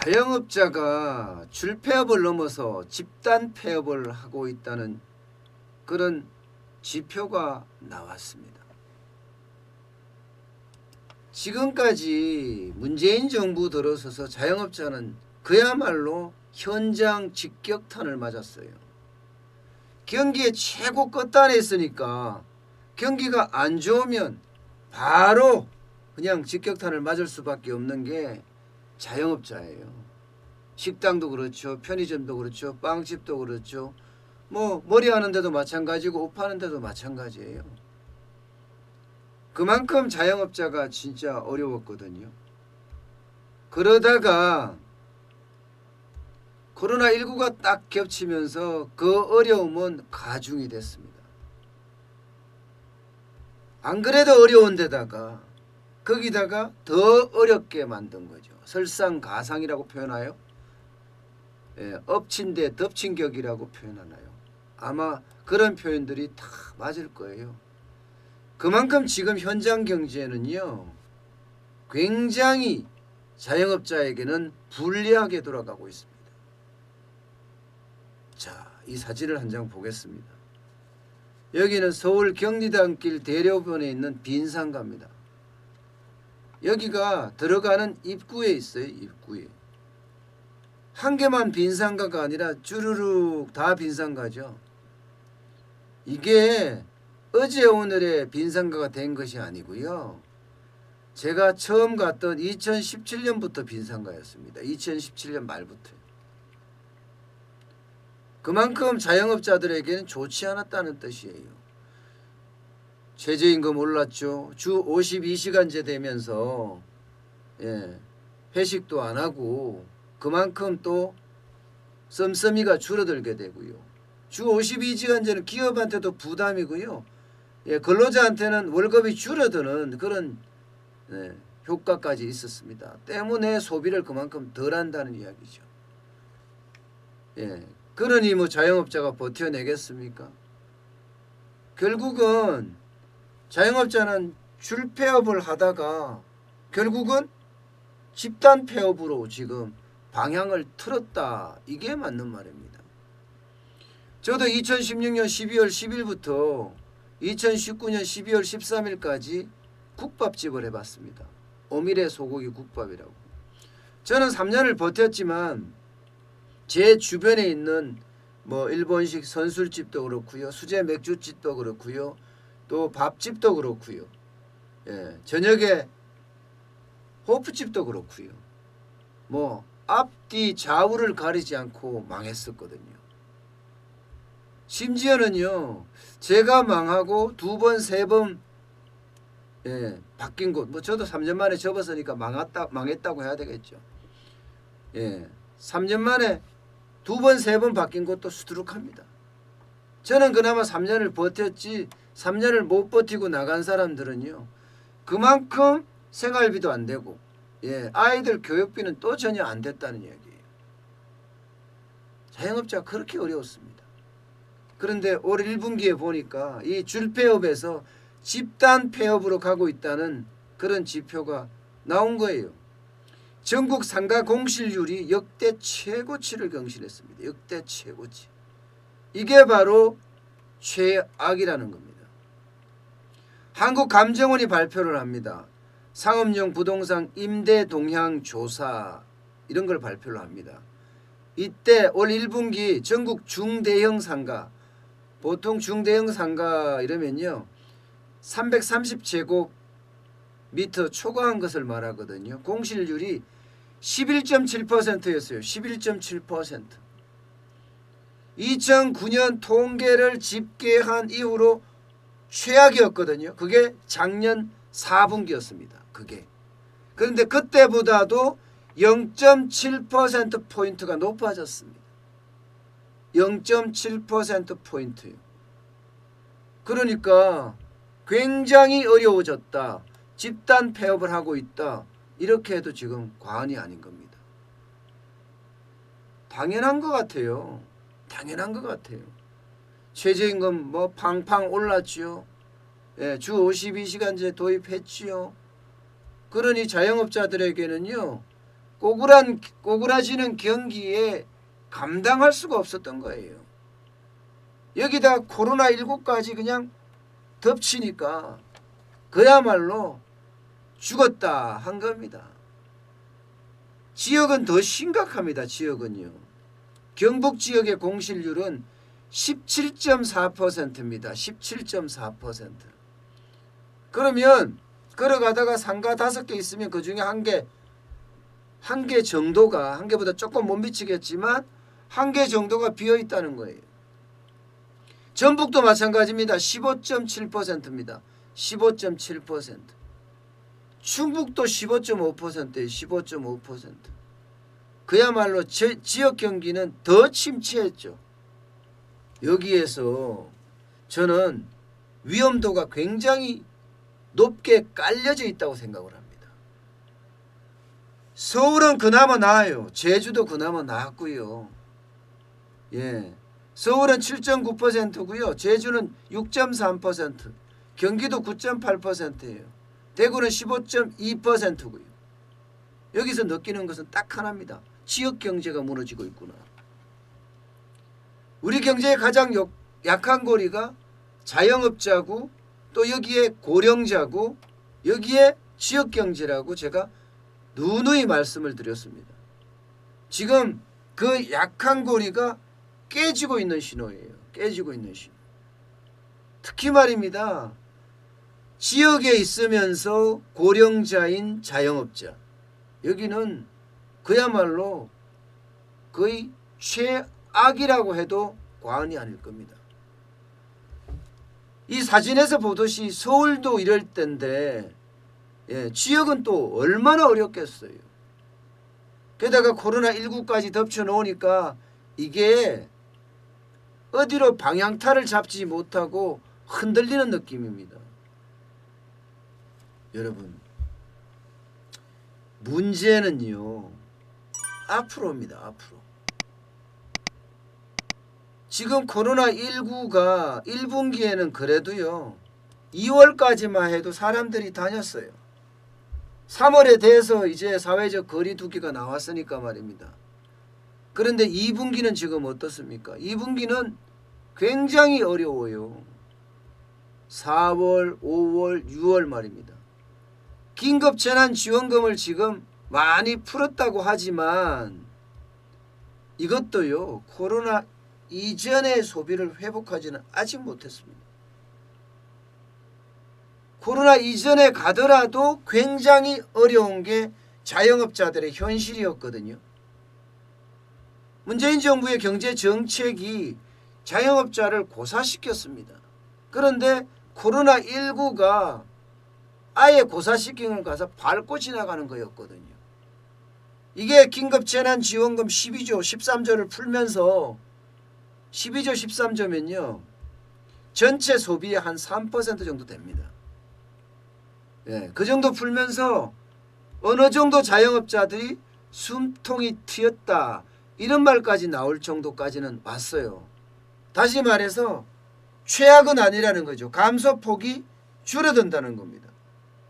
자영업자가 줄폐업을 넘어서 집단 폐업을 하고 있다는 그런 지표가 나왔습니다. 지금까지 문재인 정부 들어서서 자영업자는 그야말로 현장 직격탄을 맞았어요. 경기의 최고 끝단에 있으니까 경기가 안 좋으면 바로 그냥 직격탄을 맞을 수밖에 없는 게 자영업자예요. 식당도 그렇죠. 편의점도 그렇죠. 빵집도 그렇죠. 뭐 머리 하는 데도 마찬가지고 옷 파는 데도 마찬가지예요. 그만큼 자영업자가 진짜 어려웠거든요. 그러다가 코로나19가 딱 겹치면서 그 어려움은 가중이 됐습니다. 안 그래도 어려운 데다가 거기다가 더 어렵게 만든 거죠. 설상가상이라고 표현하요. 엎친 데 덮친 격이라고 표현하나요. 아마 그런 표현들이 다 맞을 거예요. 그만큼 지금 현장 경제는요, 굉장히 자영업자에게는 불리하게 돌아가고 있습니다. 자, 이 사진을 한 장 보겠습니다. 여기는 서울 경리단길 대로변에 있는 빈상가입니다. 여기가 들어가는 입구에 있어요. 입구에. 한 개만 빈상가가 아니라 주르륵 다 빈상가죠. 이게 어제 오늘의 빈상가가 된 것이 아니고요. 제가 처음 갔던 2017년부터 빈상가였습니다. 2017년 말부터요. 그만큼 자영업자들에게는 좋지 않았다는 뜻이에요. 최저임금 올랐죠. 주 52시간제 되면서 회식도 안 하고 그만큼 또 씀씀이가 줄어들게 되고요. 주 52시간제는 기업한테도 부담이고요. 근로자한테는 월급이 줄어드는 그런 효과까지 있었습니다. 때문에 소비를 그만큼 덜 한다는 이야기죠. 그러니 뭐 자영업자가 버텨내겠습니까? 결국은 자영업자는 줄폐업을 하다가 결국은 집단 폐업으로 지금 방향을 틀었다. 이게 맞는 말입니다. 저도 2016년 12월 10일부터 2019년 12월 13일까지 국밥집을 해봤습니다. 오미래 소고기 국밥이라고. 저는 3년을 버텼지만 제 주변에 있는 뭐 일본식 선술집도 그렇고요. 수제 맥주집도 그렇고요. 또 밥집도 그렇고요. 저녁에 호프집도 그렇고요. 뭐 앞뒤 좌우를 가리지 않고 망했었거든요. 심지어는요. 제가 망하고 두 번, 세 번 바뀐 곳. 뭐 저도 3년 만에 접었으니까 망했다고 해야 되겠죠. 3년 만에 두 번, 세 번 바뀐 곳도 수두룩합니다. 저는 그나마 3년을 버텼지 3년을 못 버티고 나간 사람들은요. 그만큼 생활비도 안 되고 아이들 교육비는 또 전혀 안 됐다는 이야기예요. 자영업자가 그렇게 어려웠습니다. 그런데 올 1분기에 보니까 이 줄폐업에서 집단 폐업으로 가고 있다는 그런 지표가 나온 거예요. 전국 상가 공실률이 역대 최고치를 경신했습니다. 역대 최고치. 이게 바로 최악이라는 겁니다. 한국감정원이 발표를 합니다. 상업용 부동산 임대 동향 조사 이런 걸 발표를 합니다. 이때 올 1분기 전국 중대형 상가, 보통 중대형 상가 이러면요 330제곱미터 초과한 것을 말하거든요. 공실률이 11.7%였어요. 11.7%. 2009년 통계를 집계한 이후로 최악이었거든요. 그게 작년 4분기였습니다. 그게. 그런데 그때보다도 0.7%포인트가 높아졌습니다. 0.7%포인트요. 그러니까 굉장히 어려워졌다. 집단 폐업을 하고 있다. 이렇게 해도 지금 과언이 아닌 겁니다. 당연한 것 같아요. 당연한 것 같아요. 최저임금 뭐 팡팡 올랐지요. 주 52시간제 도입했지요. 그러니 자영업자들에게는요. 꼬꾸라지는 경기에 감당할 수가 없었던 거예요. 여기다 코로나19까지 그냥 덮치니까 그야말로 죽었다 한 겁니다. 지역은 더 심각합니다. 지역은요. 경북 지역의 공실률은 17.4%입니다. 17.4%. 그러면 걸어가다가 상가 5개 있으면 그중에 한 개 정도가, 한 개보다 조금 못 미치겠지만 한 개 정도가 비어 있다는 거예요. 전북도 마찬가지입니다. 15.7%입니다. 15.7%. 충북도 15.5%예요. 15.5%. 그야말로 지역 경기는 더 침체했죠. 여기에서 저는 위험도가 굉장히 높게 깔려져 있다고 생각을 합니다. 서울은 그나마 나아요. 제주도 그나마 나았고요. 예. 서울은 7.9%고요. 제주는 6.3%, 경기도 9.8%예요. 대구는 15.2%고요. 여기서 느끼는 것은 딱 하나입니다. 지역 경제가 무너지고 있구나. 우리 경제의 가장 약한 고리가 자영업자고 또 여기에 고령자고 여기에 지역 경제라고 제가 누누이 말씀을 드렸습니다. 지금 그 약한 고리가 깨지고 있는 신호예요. 깨지고 있는 신호. 특히 말입니다. 지역에 있으면서 고령자인 자영업자. 여기는 그야말로 거의 최악이라고 해도 과언이 아닐 겁니다. 이 사진에서 보듯이 서울도 이럴 때인데 지역은 또 얼마나 어렵겠어요. 게다가 코로나19까지 덮쳐놓으니까 이게 어디로 방향타를 잡지 못하고 흔들리는 느낌입니다. 여러분, 문제는요 앞으로입니다. 앞으로. 지금 코로나19가 1분기에는 그래도요 2월까지만 해도 사람들이 다녔어요. 3월에 돼서 이제 사회적 거리두기가 나왔으니까 말입니다. 그런데 2분기는 지금 어떻습니까? 2분기는 굉장히 어려워요. 4월, 5월, 6월 말입니다. 긴급재난지원금을 지금 많이 풀었다고 하지만 이것도요 코로나 이전의 소비를 회복하지는 아직 못했습니다. 코로나 이전에 가더라도 굉장히 어려운 게 자영업자들의 현실이었거든요. 문재인 정부의 경제정책이 자영업자를 고사시켰습니다. 그런데 코로나19가 아예 고사시킨 걸 가서 밟고 지나가는 거였거든요. 이게 긴급재난지원금 12조 13조를 풀면서 12조 13조면요 전체 소비의 한 3% 정도 됩니다. 그 정도 풀면서 어느 정도 자영업자들이 숨통이 트였다 이런 말까지 나올 정도까지는 왔어요. 다시 말해서 최악은 아니라는 거죠. 감소폭이 줄어든다는 겁니다.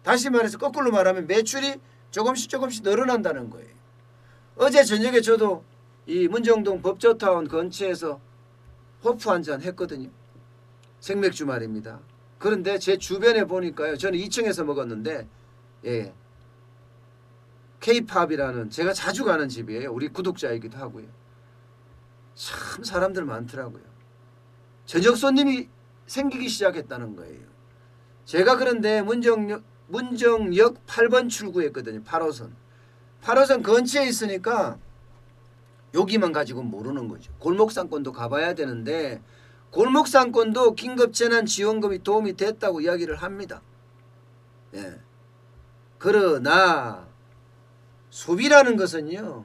다시 말해서 거꾸로 말하면 매출이 조금씩 늘어난다는 거예요. 어제 저녁에 저도 이 문정동 법조타운 근처에서 호프 한잔 했거든요. 생맥주 말입니다. 그런데 제 주변에 보니까요. 저는 2층에서 먹었는데 K-팝이라는 제가 자주 가는 집이에요. 우리 구독자이기도 하고요. 참 사람들 많더라고요. 저녁 손님이 생기기 시작했다는 거예요. 제가 그런데 문정역 8번 출구했거든요. 8호선. 8호선 근처에 있으니까 여기만 가지고 모르는 거죠. 골목상권도 가봐야 되는데 골목상권도 긴급재난지원금이 도움이 됐다고 이야기를 합니다. 그러나 소비라는 것은요.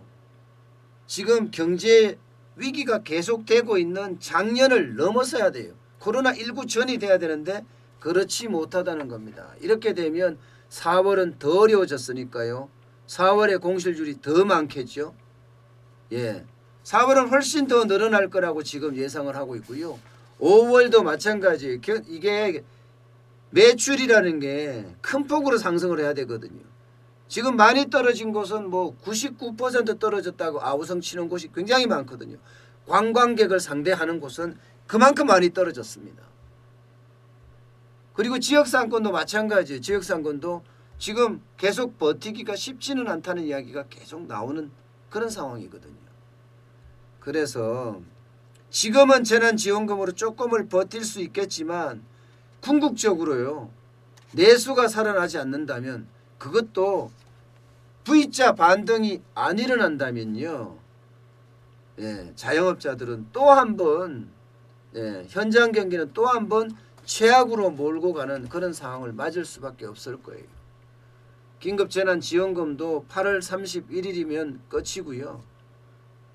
지금 경제 위기가 계속되고 있는 작년을 넘어서야 돼요. 코로나19 전이 돼야 되는데 그렇지 못하다는 겁니다. 이렇게 되면 4월은 더 어려워졌으니까요. 4월에 공실률이 더 많겠죠. 4월은 훨씬 더 늘어날 거라고 지금 예상을 하고 있고요. 5월도 마찬가지예요. 이게 매출이라는 게 큰 폭으로 상승을 해야 되거든요. 지금 많이 떨어진 곳은 뭐 99% 떨어졌다고 아우성 치는 곳이 굉장히 많거든요. 관광객을 상대하는 곳은 그만큼 많이 떨어졌습니다. 그리고 지역상권도 마찬가지예요. 지역상권도 지금 계속 버티기가 쉽지는 않다는 이야기가 계속 나오는 그런 상황이거든요. 그래서 지금은 재난지원금으로 조금을 버틸 수 있겠지만 궁극적으로요. 내수가 살아나지 않는다면 그것도 V자 반등이 안 일어난다면요. 자영업자들은 또 한 번 현장 경기는 또 한 번 최악으로 몰고 가는 그런 상황을 맞을 수밖에 없을 거예요. 긴급재난지원금도 8월 31일이면 끝이고요.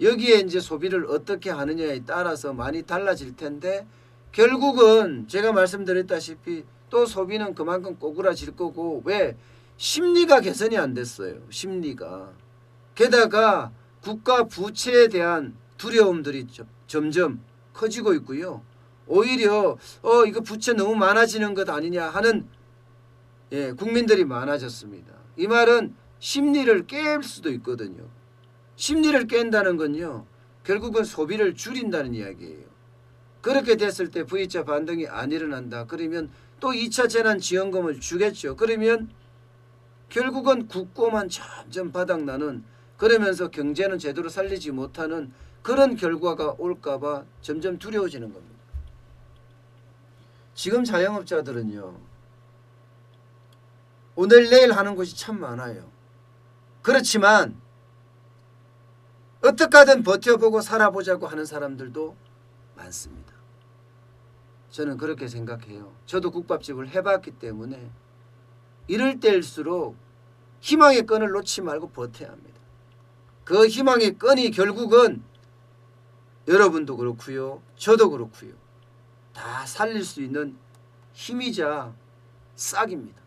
여기에 이제 소비를 어떻게 하느냐에 따라서 많이 달라질 텐데 결국은 제가 말씀드렸다시피 또 소비는 그만큼 꼬꾸라질 거고 왜? 심리가 개선이 안 됐어요. 심리가. 게다가 국가 부채에 대한 두려움들이 점점 커지고 있고요. 오히려 이거 부채 너무 많아지는 것 아니냐 하는 국민들이 많아졌습니다. 이 말은 심리를 깰 수도 있거든요. 심리를 깬다는 건요. 결국은 소비를 줄인다는 이야기예요. 그렇게 됐을 때 V자 반등이 안 일어난다. 그러면 또 2차 재난지원금을 주겠죠. 그러면 결국은 국고만 점점 바닥나는 그러면서 경제는 제대로 살리지 못하는 그런 결과가 올까봐 점점 두려워지는 겁니다. 지금 자영업자들은요. 오늘 내일 하는 곳이 참 많아요. 그렇지만 어떻게 하든 버텨보고 살아보자고 하는 사람들도 많습니다. 저는 그렇게 생각해요. 저도 국밥집을 해봤기 때문에 이럴 때일수록 희망의 끈을 놓지 말고 버텨야 합니다. 그 희망의 끈이 결국은 여러분도 그렇고요. 저도 그렇고요. 다 살릴 수 있는 힘이자 싹입니다.